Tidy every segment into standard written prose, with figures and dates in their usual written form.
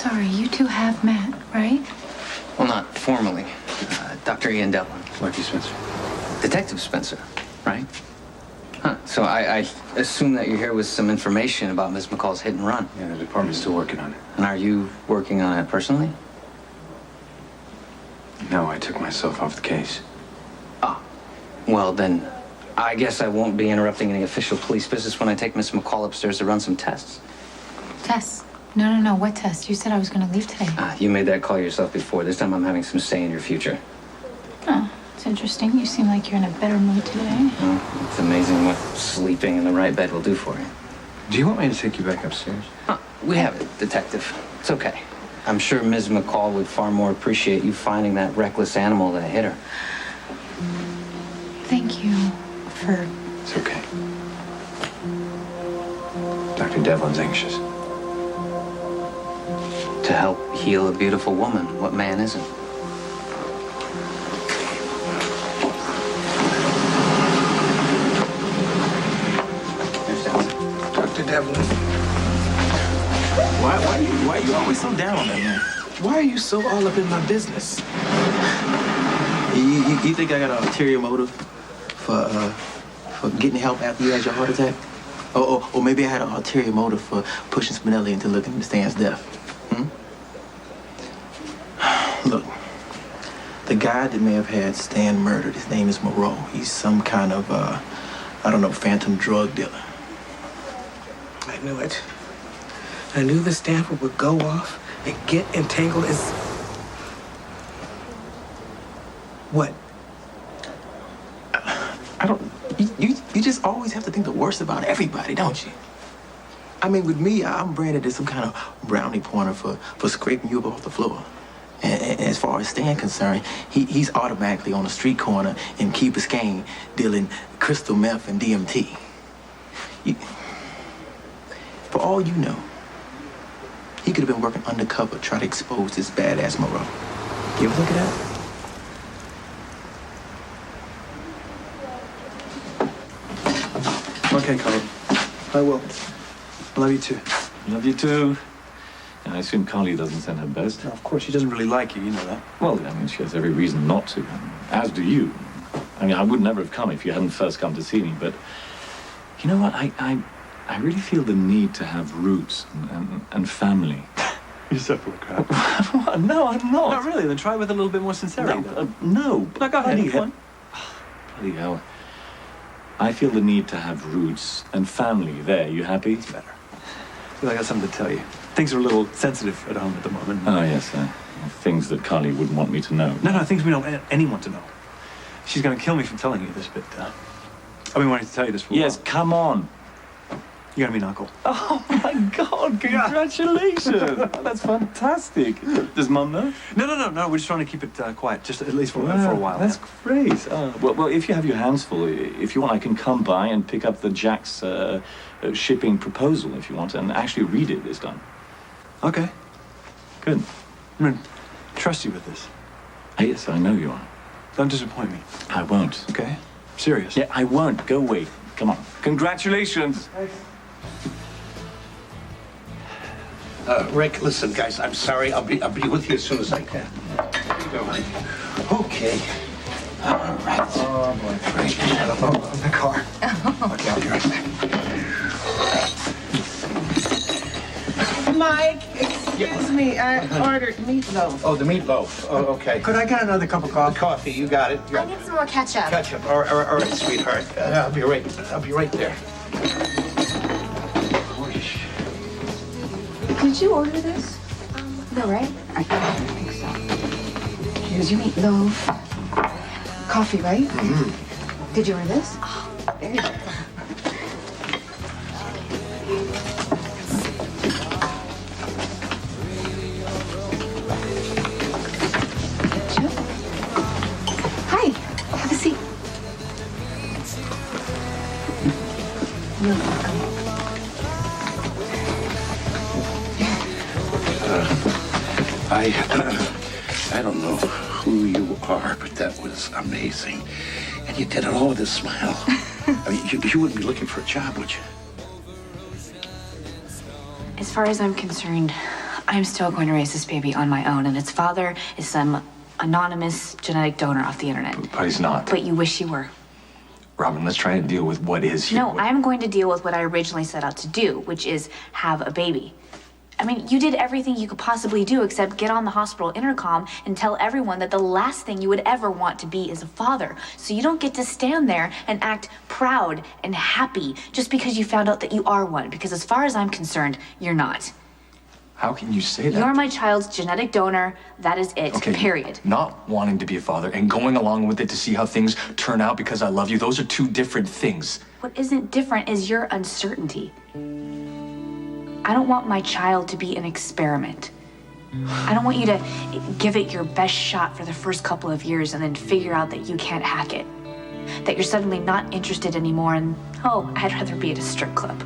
sorry, you two have met, right? Well, not formally. Dr. Ian Devlin. Lucky Spencer. Detective Spencer, right? Huh. So I assume that you're here with some information about Ms. McCall's hit and run. Yeah, the department's still working on it. And are you working on it personally? No, I took myself off the case. Ah. Well, then, I guess I won't be interrupting any official police business when I take Miss McCall upstairs to run some tests. Tests? No. What test? You said I was going to leave today. You made that call yourself before. This time I'm having some say in your future. Oh, it's interesting. You seem like you're in a better mood today. Oh, it's amazing what sleeping in the right bed will do for you. Do you want me to take you back upstairs? We have it, Detective. It's okay. I'm sure Ms. McCall would far more appreciate you finding that reckless animal that hit her. Thank you for... It's okay. Dr. Devlin's anxious. To help heal a beautiful woman, what man isn't? Dr. Devlin. Why are you always so down on that, man? Why are you so all up in my business? You think I got an ulterior motive for getting help after you had your heart attack? Or maybe I had an ulterior motive for pushing Spinelli into looking into Stan's death? Look, the guy that may have had Stan murdered, his name is Moreau. He's some kind of, phantom drug dealer. I knew it. I knew the stamper would go off and get entangled in... What? I don't... You just always have to think the worst about everybody, don't you? I mean, with me, I'm branded as some kind of brownie pointer for scraping you up off the floor. And as far as Stan concerned, he's automatically on a street corner in Key Biscayne dealing crystal meth and DMT. For all you know, he could have been working undercover trying to expose this badass Moreau. You ever look at that? Okay, Carl. I will. Love you too. Love you too. And I assume Carly doesn't send her best. No, of course, she doesn't really like you know that. Well, I mean, she has every reason not to. As do you. I mean, I would never have come if you hadn't first come to see me, but... You know what? I really feel the need to have roots and family. You're so full of crap. No, I'm not. Not really. Then try with a little bit more sincerity. No. No, go ahead. Bloody hell. I feel the need to have roots and family. There, you happy? It's better. I feel like I got something to tell you. Things are a little sensitive at home at the moment. Oh, yes. Things that Carly wouldn't want me to know. No, things we don't want anyone to know. She's going to kill me for telling you this, but I've been wanting to tell you this for a while. Yes, come on. You're going to be an uncle. Oh, my God. Congratulations. That's fantastic. Does Mum know? No. We're just trying to keep it quiet, just at least for a while. That's great. Well, if you have your hands full, if you want, I can come by and pick up the Jack's shipping proposal, if you want, and actually read it this time. Okay. Good. I'm going to trust you with this. Yes, I know you are. Don't disappoint me. I won't. Okay? Serious. Yeah, I won't. Go away. Come on. Congratulations. Thanks. Rick, listen, guys, I'm sorry. I'll be with you as soon as I can. Go ahead. Okay. All right. Oh, boy. Right. Shut up. Oh, in the car. Okay, I'll be right back. Mike, excuse me. I ordered meatloaf. Oh, the meatloaf. Oh, okay. Could I get another cup of coffee? Coffee, you got it. I need some more ketchup. Ketchup. All right, sweetheart. I'll be right there. Did you order this? No, right? I don't think so. Here's your meatloaf. Coffee, right? Mm-hmm. Did you order this? Oh, there you go. Hi, have a seat. You're welcome. I don't know who you are, but that was amazing. And you did it all with a smile. I mean, you wouldn't be looking for a job, would you? As far as I'm concerned, I'm still going to raise this baby on my own, and its father is some anonymous genetic donor off the internet. But he's not. But you wish you were. Robin, let's try and deal with what is here. No, I'm going to deal with what I originally set out to do, which is have a baby. I mean, you did everything you could possibly do except get on the hospital intercom and tell everyone that the last thing you would ever want to be is a father. So you don't get to stand there and act proud and happy just because you found out that you are one. Because as far as I'm concerned, you're not. How can you say that? You're my child's genetic donor. That is it, Okay, period. not wanting to be a father and going along with it to see how things turn out because I love you, those are two different things. What isn't different is your uncertainty. I don't want my child to be an experiment. I don't want you to give it your best shot for the first couple of years and then figure out that you can't hack it. That you're suddenly not interested anymore and, oh, I'd rather be at a strip club.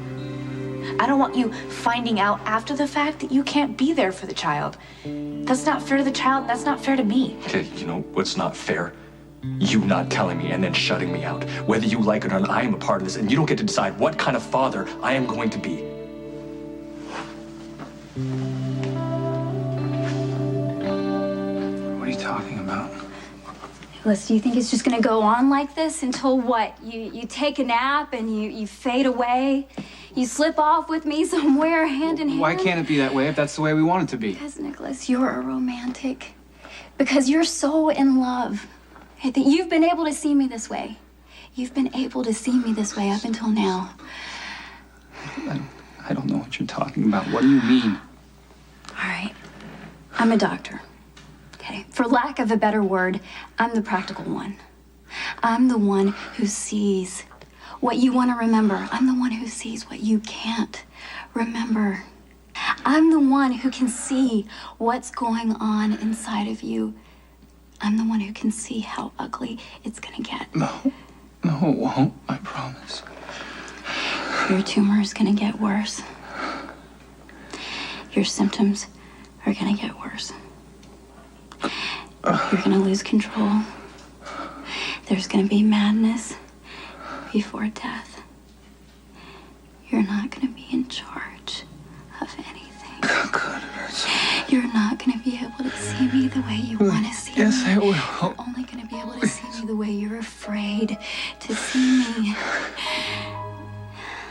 I don't want you finding out after the fact that you can't be there for the child. That's not fair to the child, that's not fair to me. Okay, you know what's not fair? You not telling me and then shutting me out. Whether you like it or not, I am a part of this, and you don't get to decide what kind of father I am going to be. What are you talking about? Nicholas, do you think it's just gonna go on like this until what? You take a nap and you fade away? You slip off with me somewhere hand in hand? Why can't it be that way if that's the way we want it to be? Because, Nicholas, you're a romantic. Because you're so in love. I think you've been able to see me this way. You've been able to see me this way up until now. I don't know what you're talking about. What do you mean? All right. I'm a doctor. Okay. For lack of a better word, I'm the practical one. I'm the one who sees what you want to remember. I'm the one who sees what you can't remember. I'm the one who can see what's going on inside of you. I'm the one who can see how ugly it's gonna get. No, it won't. I promise. Your tumor is gonna get worse. Your symptoms are gonna get worse. You're gonna lose control. There's gonna be madness before death. You're not gonna be in charge of anything. God, it hurts. You're not gonna be able to see me the way you want to see me. Yes, I will. You're only gonna be able to see me the way you're afraid to see me.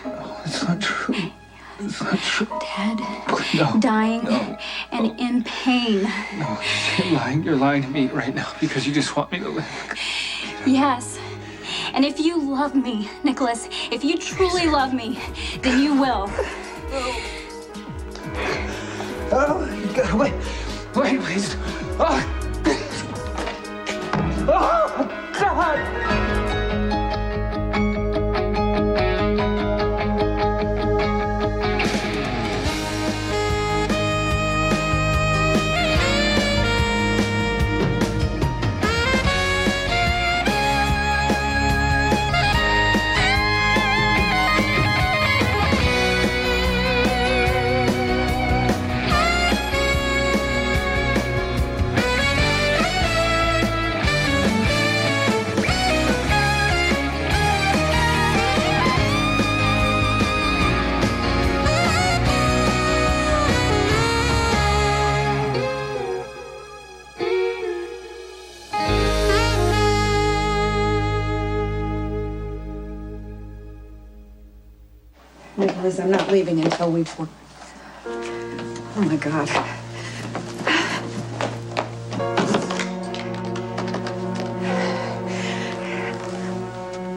No, it's not true. It's not true. Dead, No. dying, No. and in pain. No, you're lying. You're lying to me right now because you just want me to live. Yes. And if you love me, Nicholas, if you truly love me, then you will. Oh, you gotta wait. Wait, please. Oh, God! Nicholas, I'm not leaving until we've worked. Oh my God.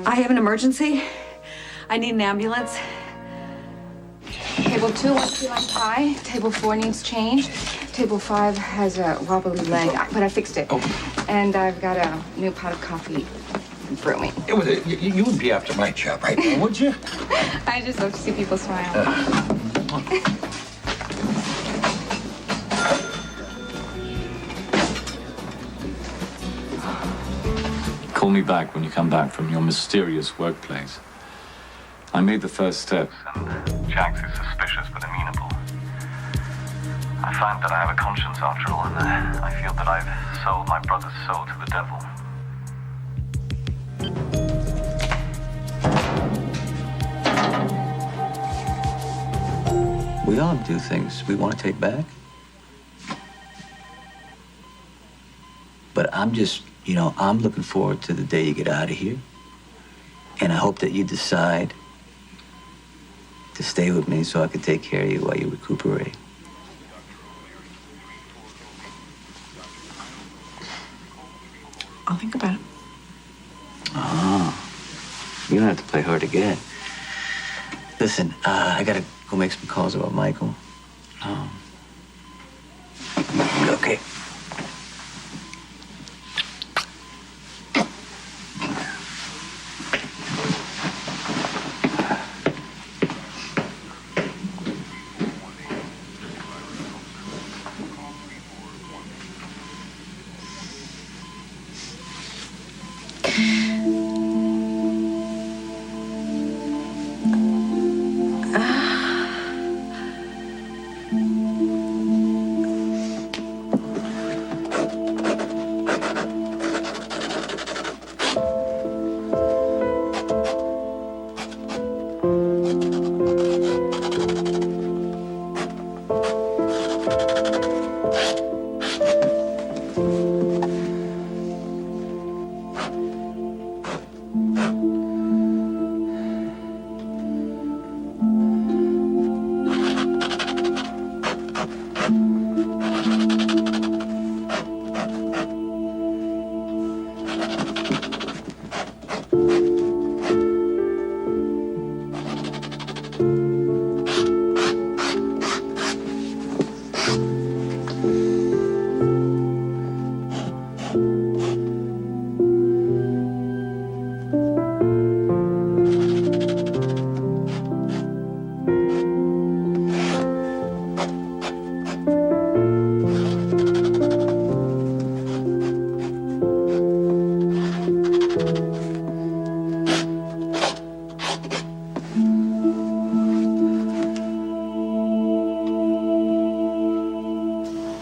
I have an emergency. I need an ambulance. Table 2 wants key lime pie. Table 4 needs change. Table 5 has a wobbly leg, but I fixed it. And I've got a new pot of coffee brewing. You would be after my job right now, would you? I just love to see people smile. Call me back when you come back from your mysterious workplace. I made the first step, and Jax is suspicious but amenable. I find that I have a conscience after all, and I feel that I've sold my brother's soul to the devil. We all do things we want to take back. But I'm just, I'm looking forward to the day you get out of here. And I hope that you decide to stay with me so I can take care of you while you recuperate. I'll think about it. You don't have to play hard to get. Listen, I gotta go make some calls about Michael. Okay.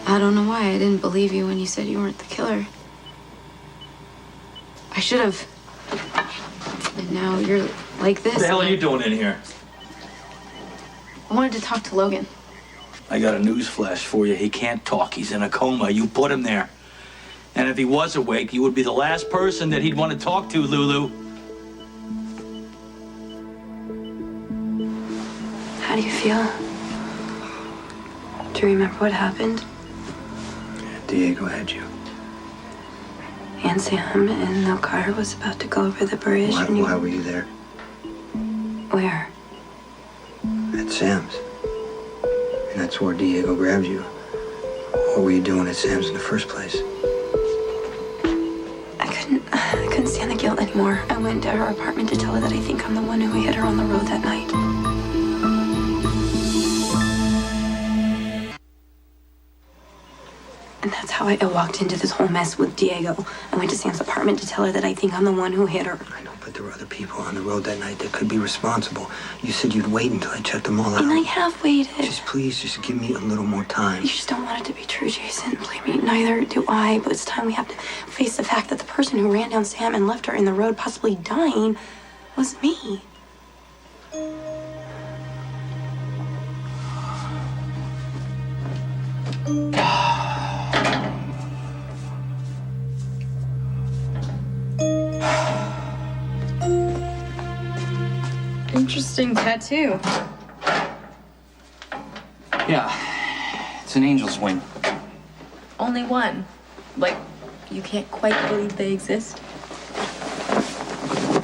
I don't know why I didn't believe you when you said you weren't the killer. I should have. And now you're like this. What the hell are you doing in here? I wanted to talk to Logan. I got a news flash for you. He can't talk. He's in a coma. You put him there. And if he was awake, you would be the last person that he'd want to talk to, Lulu. How do you feel? Do you remember what happened? Diego had you. And Sam and the car was about to go over the bridge. Why were you there? Where? At Sam's. And that's where Diego grabbed you. What were you doing at Sam's in the first place? I couldn't stand the guilt anymore. I went to her apartment to tell her that I think I'm the one who hit her on the road that night. And that's how I walked into this whole mess with Diego. I went to Sam's apartment to tell her that I think I'm the one who hit her. I know, but there were other people on the road that night that could be responsible. You said you'd wait until I checked them all out. And I have waited. Please, give me a little more time. You just don't want it to be true, Jason. Believe me, neither do I. But it's time we have to face the fact that the person who ran down Sam and left her in the road, possibly dying, was me. Interesting tattoo. Yeah, it's an angel's wing. Only one. Like, you can't quite believe they exist.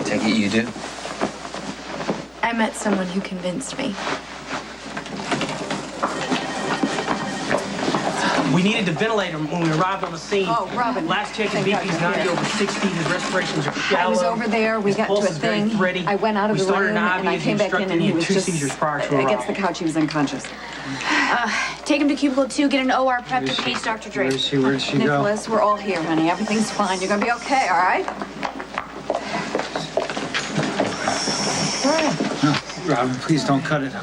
Take it you do? I met someone who convinced me. We needed to ventilate him when we arrived on the scene. Oh, Robin. Last check, his BP's 90 over 60. His respirations are shallow. I was over there. We His got to pulse a is very thing. thready. I went out of We the started room an IV and I as came back in instructed. and he He had was 2 just seizures prior to against the arrival. couch. He was unconscious. Take him to Cubicle 2, get an OR prep to page Dr. Drake. Where'd she go? Nicholas, we're all here, honey. Everything's fine. You're gonna be okay, all right? No, Robin, please don't cut it.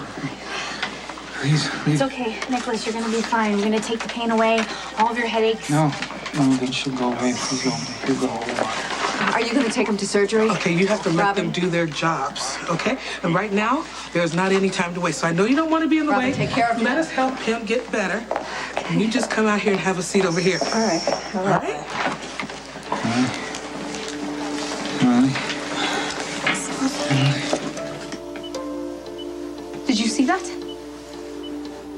Please, It's okay, Nicholas, you're gonna be fine. We're gonna take the pain away, all of your headaches. No, it should go away. Please don't. You go. Are you gonna take him to surgery? Okay, you have to let Robin. them do their jobs, okay? And right now, there's not any time to waste. So I know you don't want to be in the Robin, way. take care of him. Let us help him get better. And you just come out here and have a seat over here. All right. All right? see that?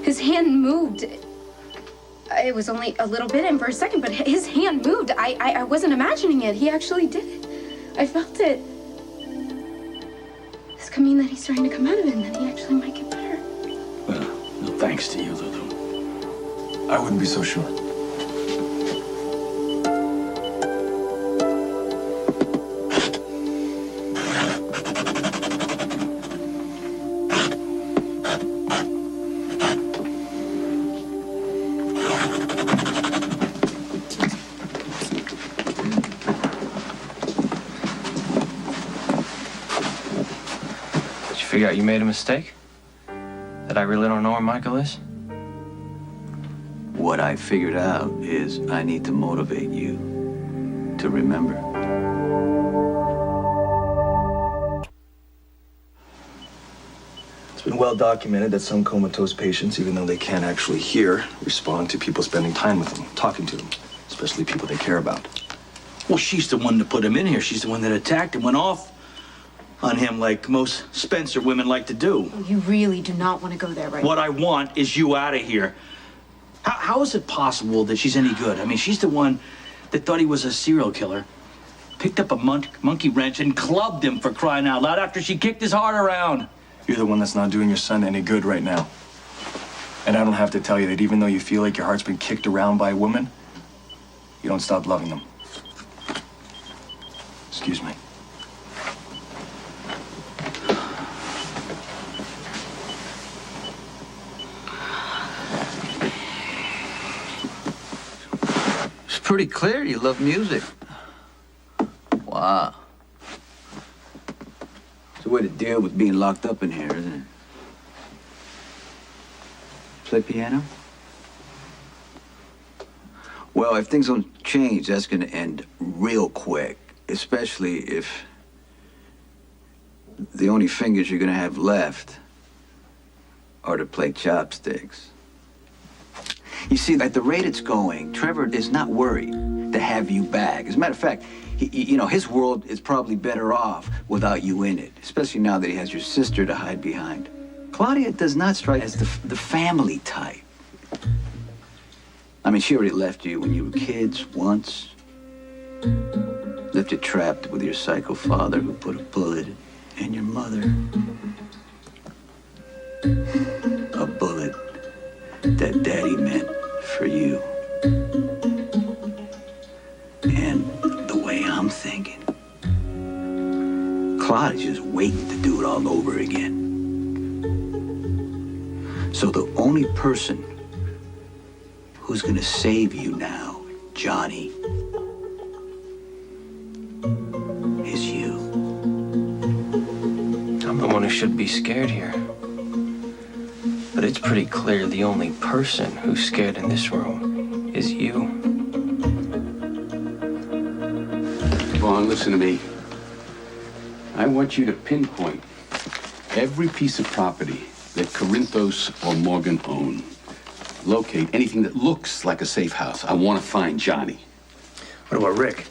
His hand moved. It was only a little bit and for a second, but his hand moved. I wasn't imagining it. He actually did it. I felt it. This could mean that he's starting to come out of it and that he actually might get better. Well, no thanks to you, Lulu. I wouldn't be so sure. Figure out you made a mistake? That I really don't know where Michael is? What I figured out is I need to motivate you to remember. It's been well documented that some comatose patients, even though they can't actually hear, respond to people spending time with them, talking to them, especially people they care about. Well, she's the one that put him in here. She's the one that attacked and went off on him like most Spencer women like to do. You really do not want to go there right What I want is you out of here. How is it possible that she's any good? I mean, she's the one that thought he was a serial killer, picked up a monkey wrench and clubbed him for crying out loud after she kicked his heart around. You're the one that's not doing your son any good right now. And I don't have to tell you that even though you feel like your heart's been kicked around by a woman, you don't stop loving them. Excuse me. Pretty clear you love music. Wow. It's a way to deal with being locked up in here, isn't it? Play piano? Well, if things don't change, that's gonna end real quick. Especially if the only fingers you're gonna have left are to play chopsticks. You see, at the rate it's going, Trevor is not worried to have you back. As a matter of fact, his world is probably better off without you in it, especially now that he has your sister to hide behind. Claudia does not strike as the family type. I mean, she already left you when you were kids once. Left you trapped with your psycho father who put a bullet in your mother. A bullet that Daddy meant for you. And the way I'm thinking, Claudia's just waiting to do it all over again. So the only person who's gonna save you now, Johnny, is you. I'm the one who should be scared here. But it's pretty clear the only person who's scared in this room is you. Vaughn, listen to me. I want you to pinpoint every piece of property that Corinthos or Morgan own. Locate anything that looks like a safe house. I want to find Johnny. What about Rick?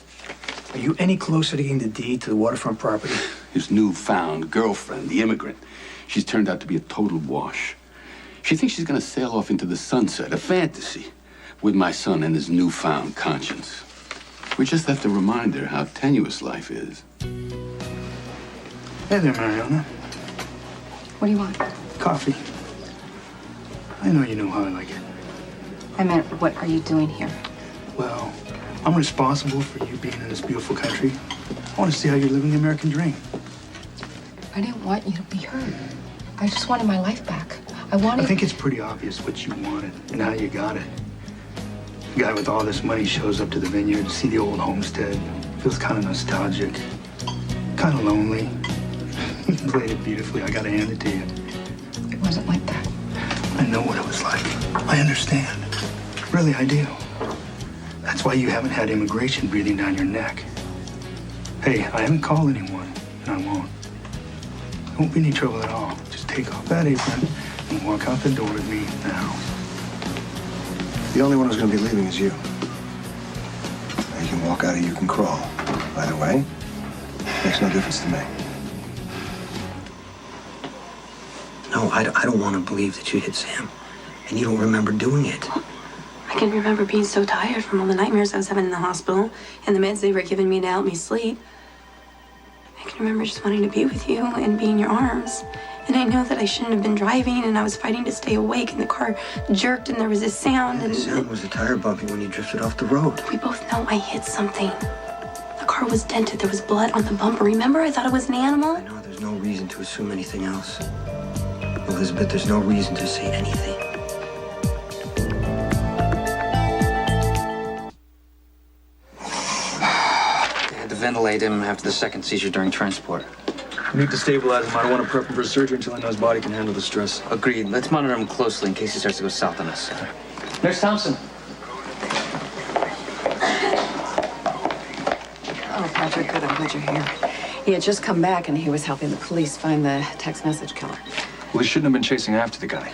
Are you any closer to getting the deed to the waterfront property? His newfound girlfriend, the immigrant. She's turned out to be a total wash. She thinks she's gonna sail off into the sunset, a fantasy, with my son and his newfound conscience. We just have to remind her how tenuous life is. Hey there, Mariana. What do you want? Coffee. I know you know how I like it. I meant, what are you doing here? Well, I'm responsible for you being in this beautiful country. I want to see how you're living the American dream. I didn't want you to be hurt. I just wanted my life back. I think it's pretty obvious what you wanted and how you got it. The guy with all this money shows up to the vineyard to see the old homestead. Feels kind of nostalgic, kind of lonely. You played it beautifully. I gotta hand it to you. It wasn't like that. I know what it was like. I understand. Really, I do. That's why you haven't had immigration breathing down your neck. Hey, I haven't called anyone, and I won't. There won't be any trouble at all. Just take off that apron and walk out the door with me now. The only one who's going to be leaving is you. You can walk out or you can crawl. Either way, makes no difference to me. No, No, I don't want to believe that you hit Sam. And you don't remember doing it. I can remember being so tired from all the nightmares I was having in the hospital and the meds they were giving me to help me sleep. I can remember just wanting to be with you and be in your arms. And I know that I shouldn't have been driving, and I was fighting to stay awake, and the car jerked, and there was this sound. The sound was the tire bumping when you drifted off the road. We both know I hit something. The car was dented. There was blood on the bumper. Remember, I thought it was an animal? I know there's no reason to assume anything else. Elizabeth, there's no reason to say anything. They had to ventilate him after the second seizure during transport. We need to stabilize him. I don't want to prep him for surgery until I know his body can handle the stress. Agreed. Let's monitor him closely in case he starts to go south on us. Nurse Thompson. Oh, Patrick, good. I'm glad you're here. He had just come back, and he was helping the police find the text message killer. Well, he shouldn't have been chasing after the guy.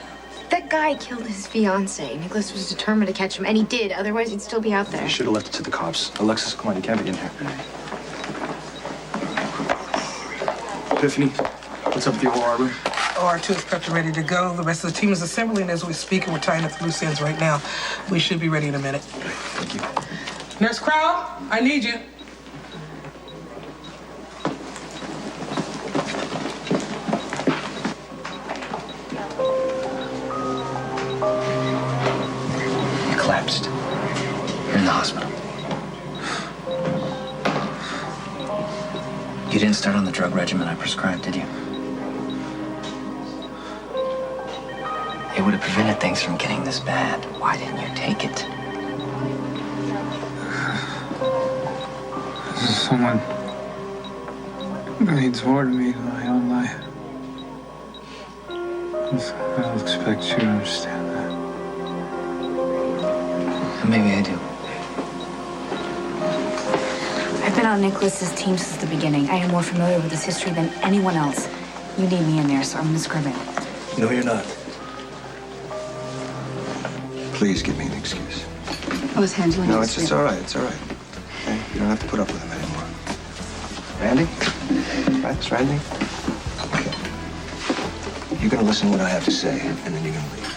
That guy killed his fiancée. Nicholas was determined to catch him, and he did. Otherwise, he'd still be out there. He should have left it to the cops. Alexis, come on, you can't be in here. Tiffany, what's up with the OR room? OR2 is prepped and ready to go. The rest of the team is assembling as we speak, and we're tying up the loose ends right now. We should be ready in a minute. Thank you. Nurse Crowd, I need you. You collapsed. You're in the hospital. You didn't start on the drug regimen I prescribed, did you? It would have prevented things from getting this bad. Why didn't you take it? This is someone who needs more to me than my own life. I don't expect you to understand that. Maybe I do. I've been on Nicholas's team since the beginning. I am more familiar with his history than anyone else. You need me in there, so I'm gonna scrub in. No, you're not. Please give me an excuse. I was handling No, it. it's all right. It's all right. Okay? You don't have to put up with him anymore. Randy? Right, it's Randy? Okay. You're gonna listen to what I have to say, and then you're gonna leave.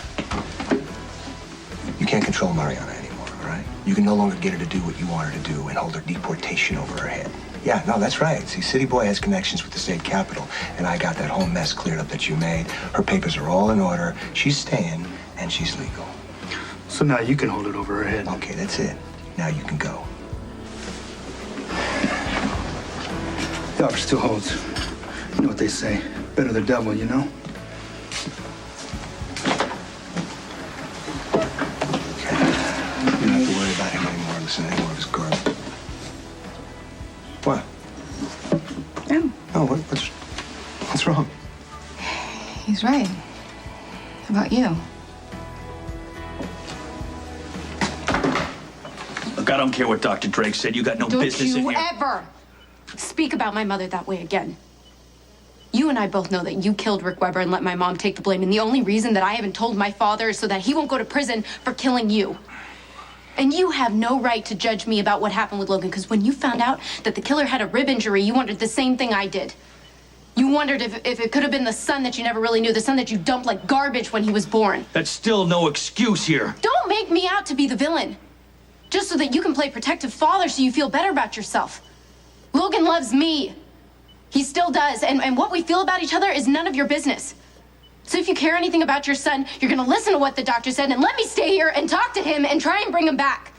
You can't control Mariana anymore, all right? You can no longer get her to do what you want her to do and hold her deportation over her head. Yeah, no, that's right. See, City Boy has connections with the state capitol, and I got that whole mess cleared up that you made. Her papers are all in order. She's staying, and she's legal. So now you can hold it over her head. Okay, that's it. Now you can go. The offer still holds. You know what they say. Better the devil, you know? Okay. You don't have to worry about him anymore. Listen to any more of his garbage. What? Oh. Oh, what's wrong? He's right. About you. Look, I don't care what Dr. Drake said. You got no business in Don't here. you ever speak about my mother that way again. You and I both know that you killed Rick Weber and let my mom take the blame. And the only reason that I haven't told my father is so that he won't go to prison for killing you. And you have no right to judge me about what happened with Logan, because when you found out that the killer had a rib injury, you wondered the same thing I did. You wondered if it could have been the son that you never really knew, the son that you dumped like garbage when he was born. That's still no excuse here. Don't make me out to be the villain, just so that you can play protective father so you feel better about yourself. Logan loves me. He still does, and what we feel about each other is none of your business. So if you care anything about your son, you're gonna listen to what the doctor said and let me stay here and talk to him and try and bring him back.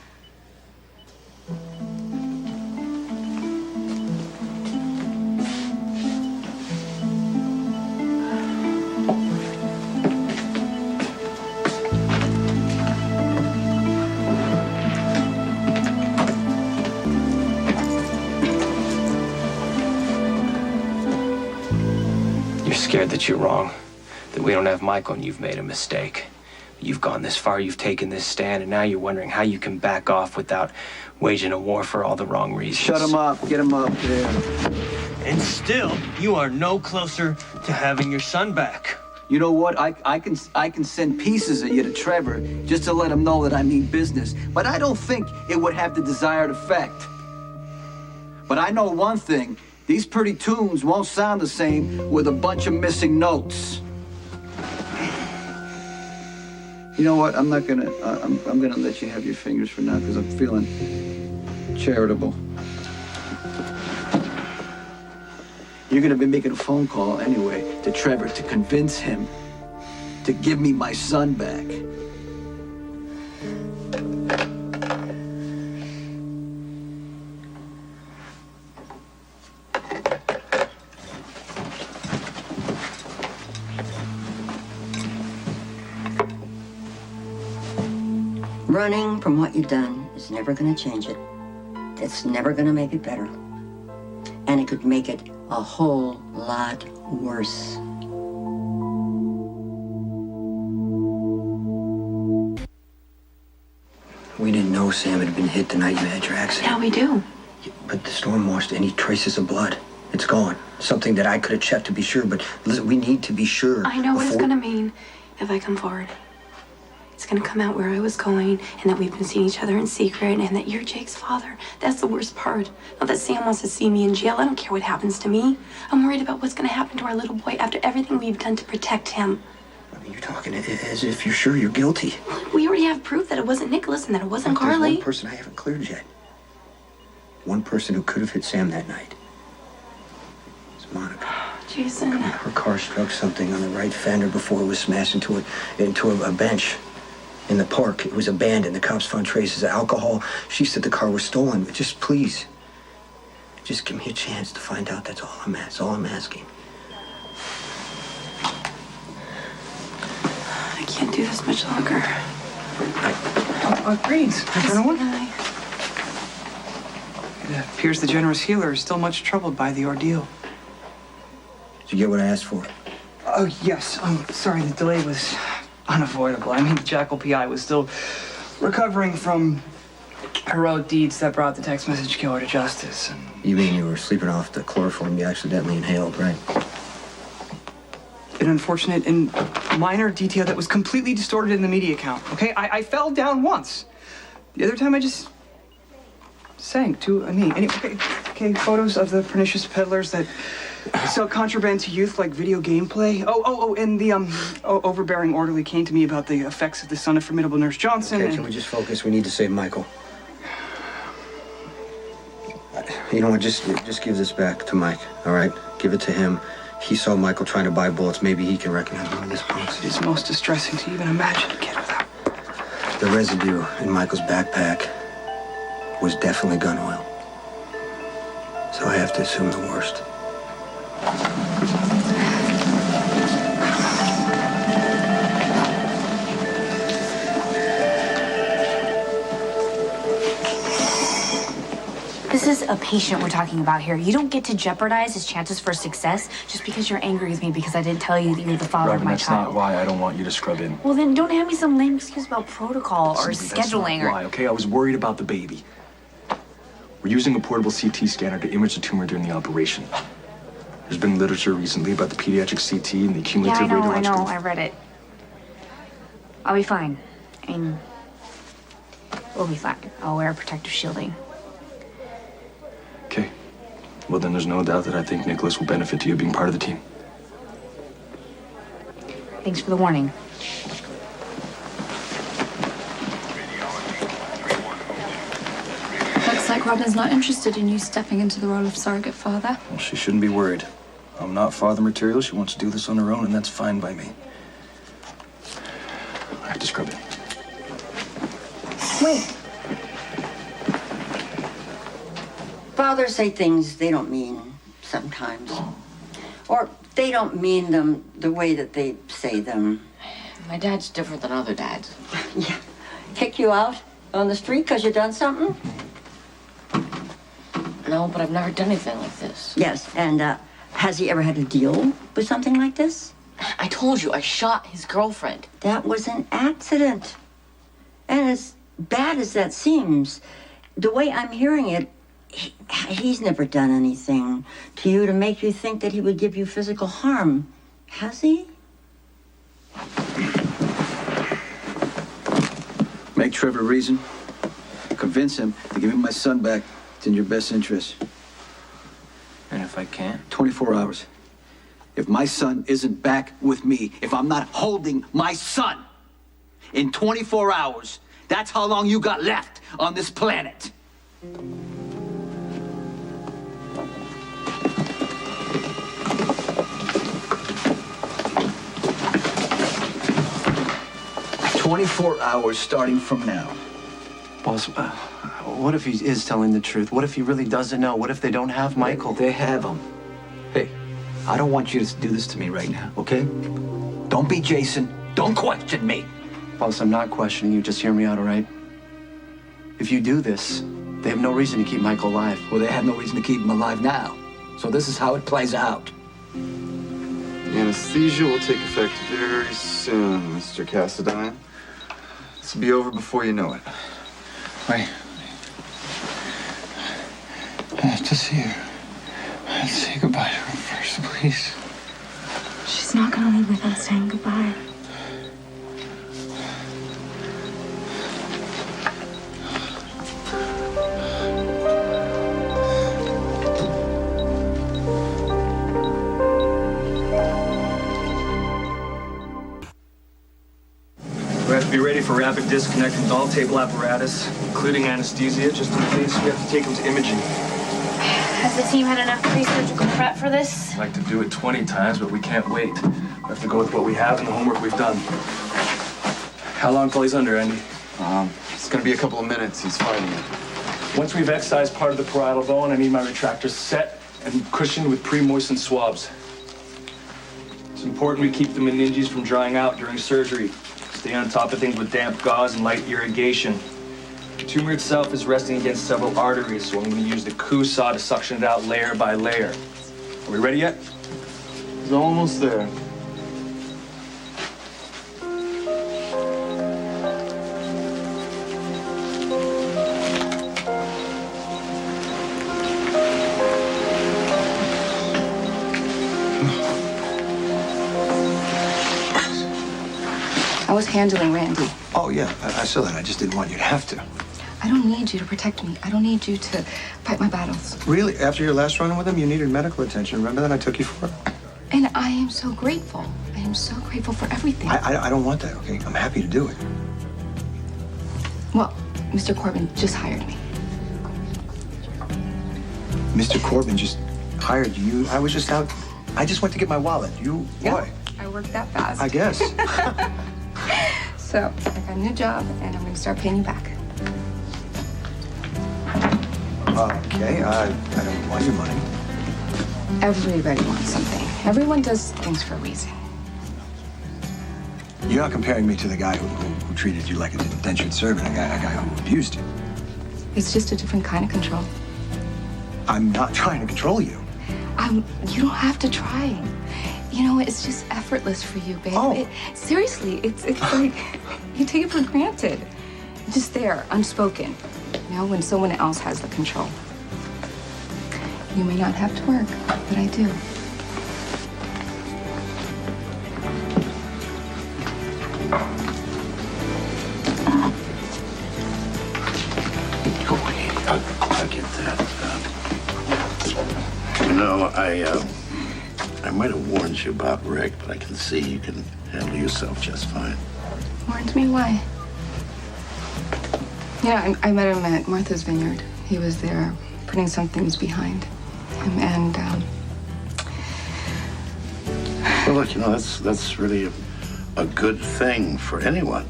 You're scared that you're wrong, that we don't have Michael and you've made a mistake. You've gone this far, you've taken this stand, and now you're wondering how you can back off without waging a war for all the wrong reasons. Shut him up. Get him up there. And still, you are no closer to having your son back. You know what? I can send pieces of you to Trevor just to let him know that I mean business. But I don't think it would have the desired effect. But I know one thing. These pretty tunes won't sound the same with a bunch of missing notes. You know what? I'm not gonna. I'm gonna let you have your fingers for now because I'm feeling charitable. You're gonna be making a phone call anyway to Trevor to convince him to give me my son back. Running from what you've done is never going to change it. It's never going to make it better. And it could make it a whole lot worse. We didn't know Sam had been hit the night you had your accident. Yeah, we do. But the storm washed any traces of blood. It's gone. Something that I could have checked to be sure, but listen, we need to be sure. I know what it's gonna mean if I come forward. It's gonna come out where I was going and that we've been seeing each other in secret and that you're Jake's father. That's the worst part. Not that Sam wants to see me in jail. I don't care what happens to me. I'm worried about what's gonna happen to our little boy after everything we've done to protect him. I mean, you're talking as if you're sure you're guilty. We already have proof that it wasn't Nicholas and that it wasn't Look, there's Carly. one person I haven't cleared yet. One person who could have hit Sam that night. It's Monica. Jason. Her car struck something on the right fender before it was smashed into a bench in the park. It was abandoned. The cops found traces of alcohol. She said the car was stolen. But just please, just give me a chance to find out. That's all I'm asking. I can't do this much longer. Greetings, everyone. It appears the generous healer is still much troubled by the ordeal. Did you get what I asked for? Oh, yes. I'm sorry, the delay was unavoidable. I mean, the Jackal PI was still recovering from heroic deeds that brought the text message killer to justice. And You mean you were sleeping off the chloroform you accidentally inhaled, right? an unfortunate and minor detail that was completely distorted in the media account, okay? I fell down once. The other time I just sank to a knee. Anyway, okay, photos of the pernicious peddlers that sell contraband to youth like video gameplay. And the overbearing orderly came to me about the effects of the son of formidable Nurse Johnson. Okay, can we just focus? We need to save Michael. You know what, just give this back to Mike, all right? Give it to him. He saw Michael trying to buy bullets. Maybe he can recognize one of this box. It is most distressing to even imagine a kid without. The residue in Michael's backpack was definitely gun oil. So I have to assume the worst. This is a patient we're talking about here. You don't get to jeopardize his chances for success just because you're angry with me because I didn't tell you that you're the father of my that's child. not why I don't want you to scrub in. Well, then don't have me some lame excuse about protocol or Simply, that's scheduling not or... why, okay? I was worried about the baby. We're using a portable CT scanner to image the tumor during the operation. There's been literature recently about the pediatric CT and the Yeah, cumulative I know. radiological... I read it. I'll be fine. I mean, we'll be fine. I'll wear protective shielding. Okay. Well, then there's no doubt that I think Nicholas will benefit to you being part of the team. Thanks for the warning. Looks like Robin's not interested in you stepping into the role of surrogate father. Well, she shouldn't be worried. I'm not father material. She wants to do this on her own, and that's fine by me. I have to scrub it. Wait. Fathers say things they don't mean sometimes. Or they don't mean them the way that they say them. My dad's different than other dads. Yeah. Kick you out on the street because you done something? No, but I've never done anything like this. Yes, and has he ever had to deal with something like this? I told you, I shot his girlfriend. That was an accident. And as bad as that seems, the way I'm hearing it, he's never done anything to you to make you think that he would give you physical harm. Has he? Make Trevor reason. Convince him to give me my son back. It's in your best interest. And if I can't? 24 hours. If my son isn't back with me, if I'm not holding my son, in 24 hours. That's how long you got left on this planet. "24 hours starting from now." Boss, what if he is telling the truth? What if he really doesn't know? What if they don't have Michael? They have him. Hey, I don't want you to do this to me right now, okay? Don't be Jason. Don't question me. Boss, I'm not questioning you. Just hear me out, all right? If you do this, they have no reason to keep Michael alive. Well, they have no reason to keep him alive now. So this is how it plays out. The anesthesia will take effect very soon, Mr. Cassadine. This will be over before you know it. Wait. I have to see her. Let's say goodbye to her first, please. She's not gonna leave without saying goodbye. We have to be ready for rapid disconnect with all table apparatus, including anesthesia, just in case we have to take him to imaging. Has the team had enough pre-surgical prep for this? I'd like to do it 20 times, but we can't wait. We have to go with what we have and the homework we've done. How long till he's under, Andy? It's gonna be a couple of minutes. He's fighting it. Once we've excised part of the parietal bone, I need my retractors set and cushioned with pre-moistened swabs. It's important we keep the meninges from drying out during surgery. Stay on top of things with damp gauze and light irrigation. The tumor itself is resting against several arteries, so I'm going to use the Coup saw to suction it out layer by layer. Are we ready yet? He's almost there. I was handling Randy. Oh, yeah, I saw that. I just didn't want you to have to. I don't need you to protect me. I don't need you to fight my battles. Really? After your last run with him, you needed medical attention. Remember that I took you for? And I am so grateful. I am so grateful for everything. I don't want that, okay? I'm happy to do it. Well, Mr. Corbin just hired me. Mr. Corbin just hired you. I was just out. I just went to get my wallet. You, boy. I worked that fast. I guess. So, I got a new job, and I'm going to start paying you back. Okay, I don't want your money. Everybody wants something. Everyone does things for a reason. You're not comparing me to the guy who treated you like an indentured servant, a guy who abused you. It's just a different kind of control. I'm not trying to control you. You don't have to try. You know, it's just effortless for you, babe. Oh. Seriously, it's like you take it for granted. Just there, unspoken. You know, when someone else has the control. You may not have to work, but I do. Okay, I'll get that. You know, I might have warned you about Rick, but I can see you can handle yourself just fine. Warned me? Why? Yeah, I met him at Martha's Vineyard. He was there putting some things behind him, and Well, look, you know, that's really a good thing for anyone.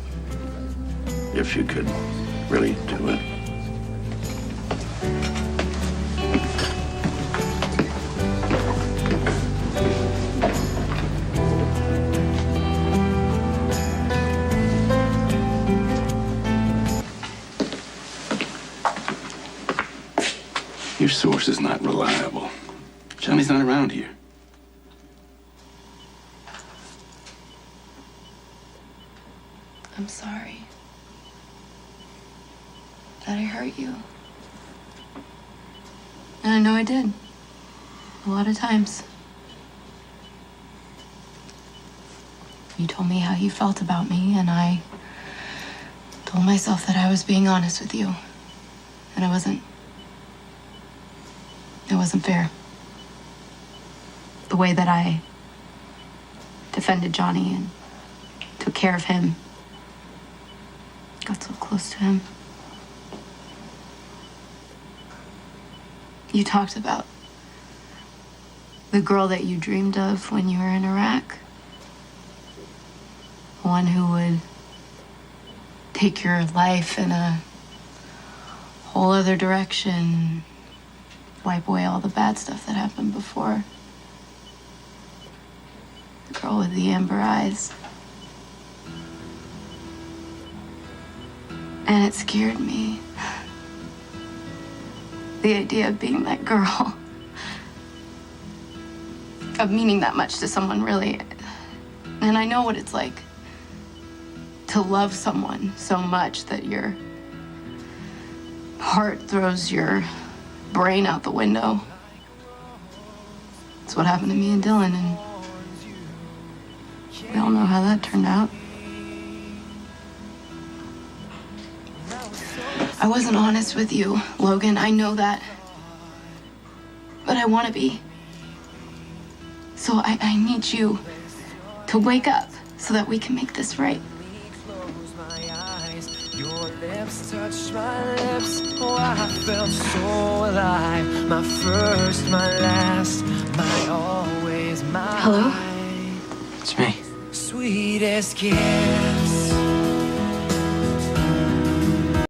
If you could really do it. Your source is not reliable. Johnny's not around here. I'm sorry that I hurt you. And I know I did. A lot of times. You told me how you felt about me, and I told myself that I was being honest with you. And I wasn't. It wasn't fair. The way that I defended Johnny and took care of him got so close to him. You talked about the girl that you dreamed of when you were in Iraq. One who would take your life in a whole other direction, wipe away all the bad stuff that happened before. The girl with the amber eyes. And it scared me. The idea of being that girl. Of meaning that much to someone, really. And I know what it's like to love someone so much that your heart throws your brain out the window. That's what happened to me and Dylan, and we all know how that turned out. I wasn't honest with you, Logan. I know that. But I want to be. So I need you to wake up so that we can make this right. Your lips touched my lips. Oh, I felt so alive. My first, my last, my always, my. Hello? It's me. Sweetest kiss.